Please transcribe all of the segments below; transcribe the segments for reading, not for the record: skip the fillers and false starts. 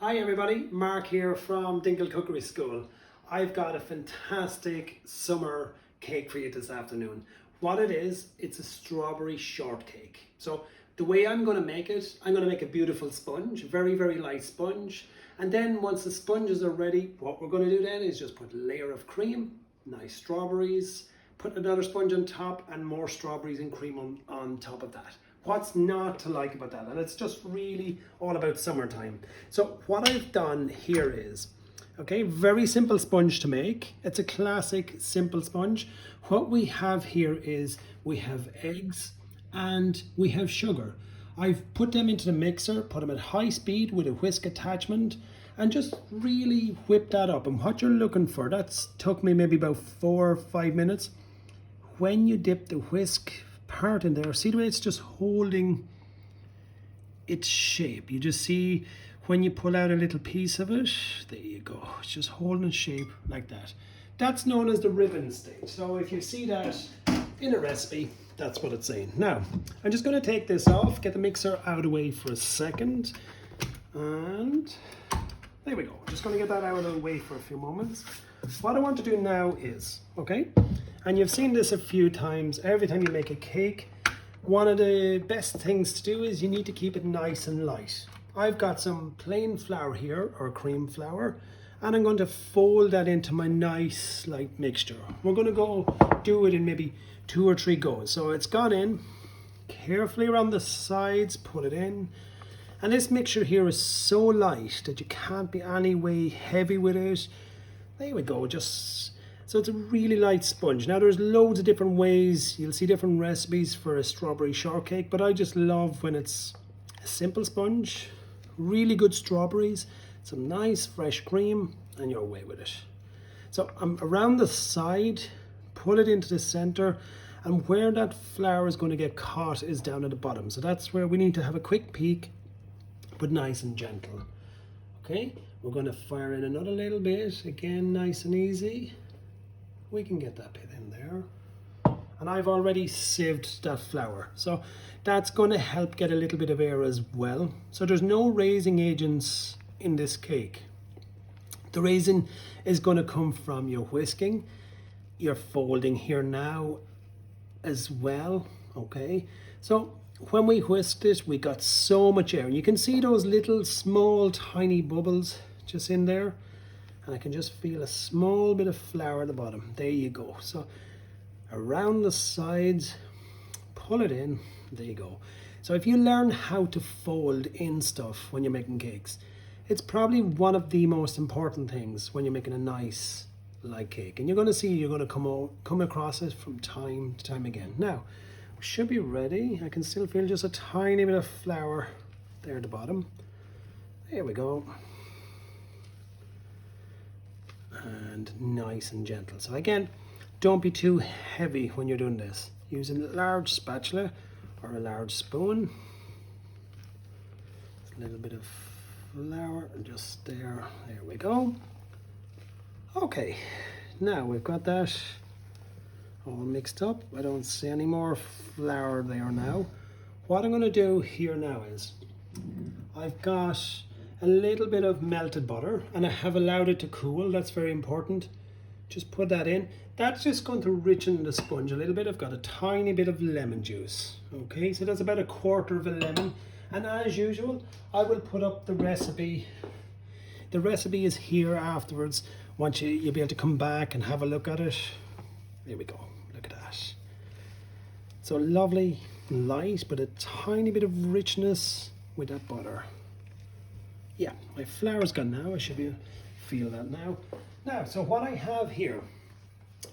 Hi everybody, Mark here from Dingle Cookery School. I've got a fantastic summer cake for you this afternoon. What it is, it's a strawberry shortcake. So the way I'm going to make it, I'm going to make a beautiful sponge, very light sponge. And then once the sponges are ready, what we're going to do then is just put a layer of cream, nice strawberries, put another sponge on top and more strawberries and cream on top of that. What's not to like about that? And it's just really all about summertime. So what I've done here is, okay, very simple sponge to make. It's a classic simple sponge. What we have here is we have eggs and we have sugar. I've put them into the mixer, put them at high speed with a whisk attachment and just really whip that up. And what you're looking for, that's took me maybe about 4 or 5 minutes. When you dip the whisk part in there, see the way it's just holding its shape. You just see when you pull out a little piece of it, there you go, it's just holding its shape like that. That's known as the ribbon stage. So if you see that in a recipe, that's what it's saying. Now I'm just going to take this off, get the mixer out of the way for a second, and there we go. Just going to get that out of the way for a few moments. What I want to do now is, okay, and you've seen this a few times, every time you make a cake, one of the best things to do is you need to keep it nice and light. I've got some plain flour here, or cream flour, and I'm going to fold that into my nice light mixture. We're going to go do it in maybe 2 or 3 goes. So it's gone in, carefully around the sides, put it in. And this mixture here is so light that you can't be any way heavy with it. There we go, just so it's a really light sponge. Now there's loads of different ways, you'll see different recipes for a strawberry shortcake, but I just love when it's a simple sponge, really good strawberries, some nice fresh cream, and you're away with it. So I'm around the side, pull it into the center, and where that flour is going to get caught is down at the bottom. So that's where we need to have a quick peek, but nice and gentle. Okay, we're going to fire in another little bit, again nice and easy. We can get that bit in there. And I've already sieved that flour, so that's going to help get a little bit of air as well. So there's no raising agents in this cake. The raising is going to come from your whisking, your folding here now as well. Okay, so when we whisked it, we got so much air, and you can see those little small tiny bubbles just in there, and I can just feel a small bit of flour at the bottom. There you go. So around the sides, pull it in, there you go. So if you learn how to fold in stuff when you're making cakes, it's probably one of the most important things when you're making a nice light cake, and you're going to see you're going to come across it from time to time again. Now we should be ready. I can still feel just a tiny bit of flour there at the bottom. There we go. And nice and gentle. So again, don't be too heavy when you're doing this. Using a large spatula or a large spoon. A little bit of flour and just there we go. Okay, now we've got that all mixed up. I don't see any more flour there now. What I'm going to do here now is I've got a little bit of melted butter, and I have allowed it to cool. That's very important. Just put that in. That's just going to richen the sponge a little bit. I've got a tiny bit of lemon juice. Okay, so that's about 1/4 of a lemon. And as usual, I will put up the recipe. The recipe is here afterwards. Once you'll be able to come back and have a look at it. There we go. Look at that. So lovely, light, but a tiny bit of richness with that butter. Yeah, my flour's gone now. I should feel that now. Now, so what I have here,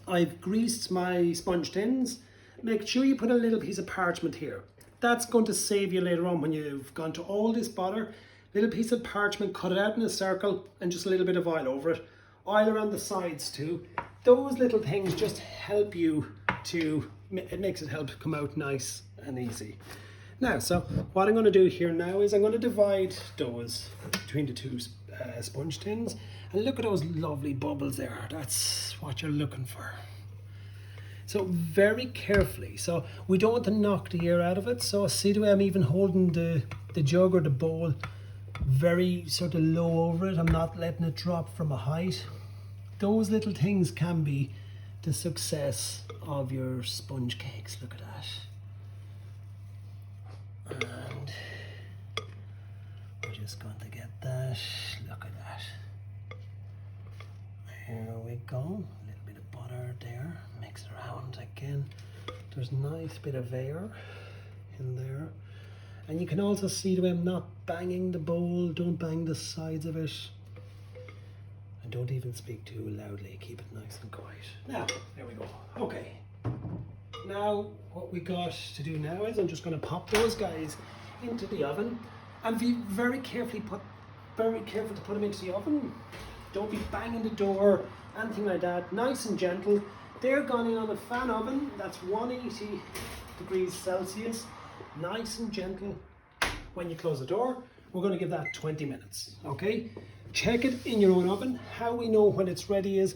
I've greased my sponge tins. Make sure you put a little piece of parchment here. That's going to save you later on when you've gone to all this butter. Little piece of parchment, cut it out in a circle, and just a little bit of oil over it. Oil around the sides too. Those little things just help you to, it makes it help come out nice and easy. Now, so what I'm going to do here now is I'm going to divide those between the 2 sponge tins, and look at those lovely bubbles there. That's what you're looking for. So very carefully, so we don't want to knock the air out of it. So see the way I'm even holding the jug or the bowl very sort of low over it. I'm not letting it drop from a height. Those little things can be the success of your sponge cakes. Look at that. And we're just going to get that. Look at that. There we go. A little bit of butter there. Mix it around again. There's a nice bit of air in there. And you can also see the way I'm not banging the bowl. Don't bang the sides of it. And don't even speak too loudly. Keep it nice and quiet. Now, there we go. Okay. Now, what we got to do now is I'm just going to pop those guys into the oven. And be very careful to put them into the oven. Don't be banging the door, anything like that. Nice and gentle. They're gone in on a fan oven. That's 180 degrees Celsius. Nice and gentle. When you close the door, we're going to give that 20 minutes. Okay? Check it in your own oven. How we know when it's ready is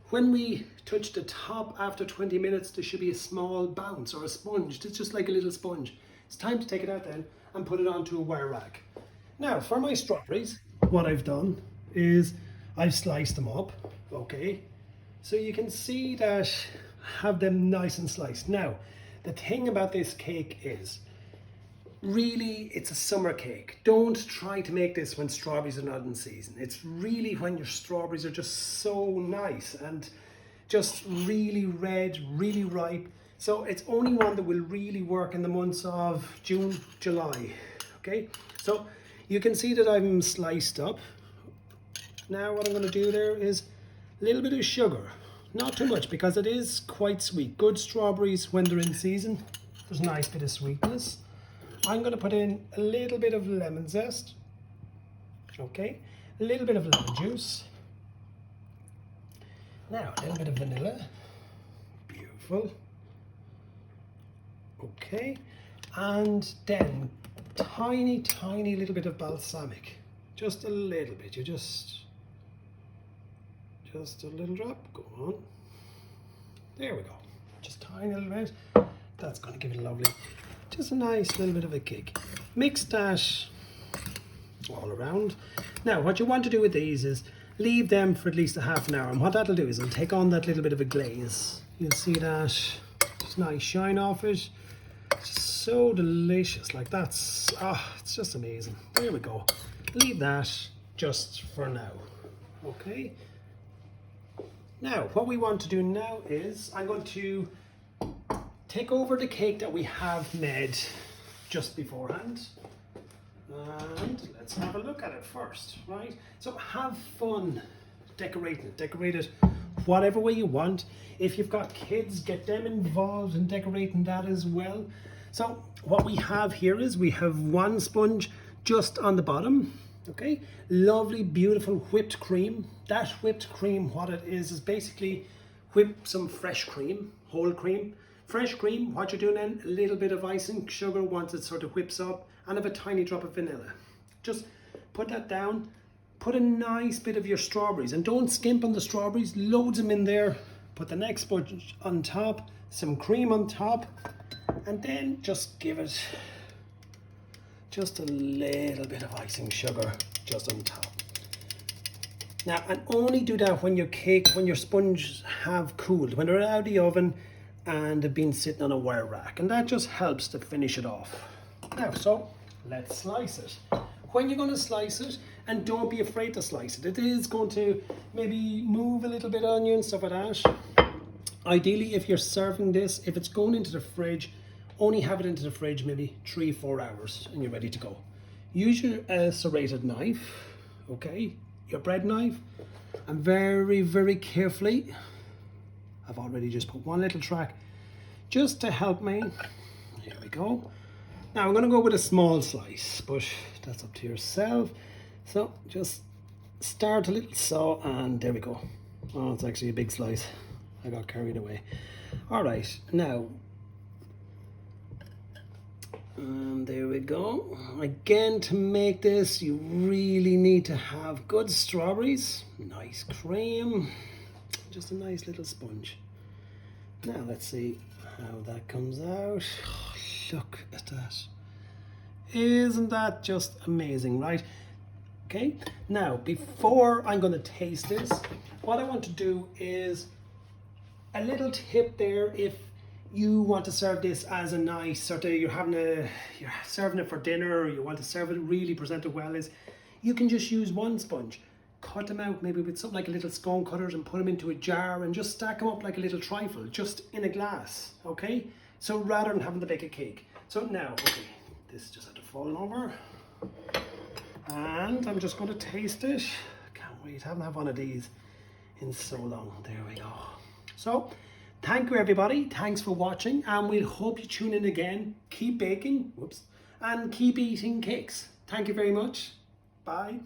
when we touch the top after 20 minutes, there should be a small bounce or a sponge. It's just like a little sponge. It's time to take it out then and put it onto a wire rack. Now, for my strawberries, what I've done is I've sliced them up. Okay? So you can see that I have them nice and sliced. Now, the thing about this cake is, really, it's a summer cake. Don't try to make this when strawberries are not in season. It's really when your strawberries are just so nice and just really red, really ripe. So it's only one that will really work in the months of June, July. Okay, so you can see that I'm sliced up. Now what I'm going to do there is a little bit of sugar. Not too much because it is quite sweet. Good strawberries when they're in season, there's a nice bit of sweetness. I'm going to put in a little bit of lemon zest. Okay, a little bit of lemon juice. Now a little bit of vanilla. Beautiful. Okay, and then tiny little bit of balsamic. Just a little bit. You just a little drop. Go on. There we go. Just tiny little bit. That's going to give it a lovely, just a nice little bit of a kick. Mix that all around. Now what you want to do with these is leave them for at least a half an hour, and what that'll do is it'll take on that little bit of a glaze. You'll see that just nice shine off it. It's so delicious. Like that's, it's just amazing. There we go. Leave that just for now. Okay. Now what we want to do now is I'm going to take over the cake that we have made just beforehand, and let's have a look at it first, right? So have fun decorating it. Decorate it whatever way you want. If you've got kids, get them involved in decorating that as well. So what we have here is we have one sponge just on the bottom. Okay, lovely, beautiful whipped cream. That whipped cream, what it is basically whip some fresh cream, whole cream. Fresh cream, what you're doing then, a little bit of icing, sugar once it sort of whips up, and have a tiny drop of vanilla. Just put that down, put a nice bit of your strawberries, and don't skimp on the strawberries, loads them in there. Put the next sponge on top, some cream on top, and then just give it just a little bit of icing sugar just on top. Now, and only do that when your sponges have cooled, when they're out of the oven and they've been sitting on a wire rack, and that just helps to finish it off. Now, so let's slice it. When you're going to slice it, and don't be afraid to slice it, it is going to maybe move a little bit on you and stuff like that. Ideally, if you're serving this, if it's going into the fridge, only have it into the fridge maybe 3-4 hours and you're ready to go. Use your serrated knife, okay, your bread knife, and very carefully, I've already just put one little track just to help me. Here we go. Now I'm going to go with a small slice, but that's up to yourself. So just start a little so, and there we go. Oh, it's actually a big slice. I got carried away. All right, now, and there we go. Again, to make this, you really need to have good strawberries, nice cream, just a nice little sponge. Now let's see how that comes out. Oh, look at that. Isn't that just amazing, right? Okay, now before I'm going to taste this, what I want to do is a little tip there. If you want to serve this as a nice sort of, you're serving it for dinner, or you want to serve it really presented well, is you can just use one sponge, cut them out maybe with something like a little scone cutters and put them into a jar and just stack them up like a little trifle, just in a glass, okay? So rather than having to bake a cake. So now, okay, this just had to fall over. And I'm just going to taste it. Can't wait, I haven't had one of these in so long. There we go. So, thank you everybody, thanks for watching, and we'll hope you tune in again. Keep baking, whoops, and keep eating cakes. Thank you very much. Bye.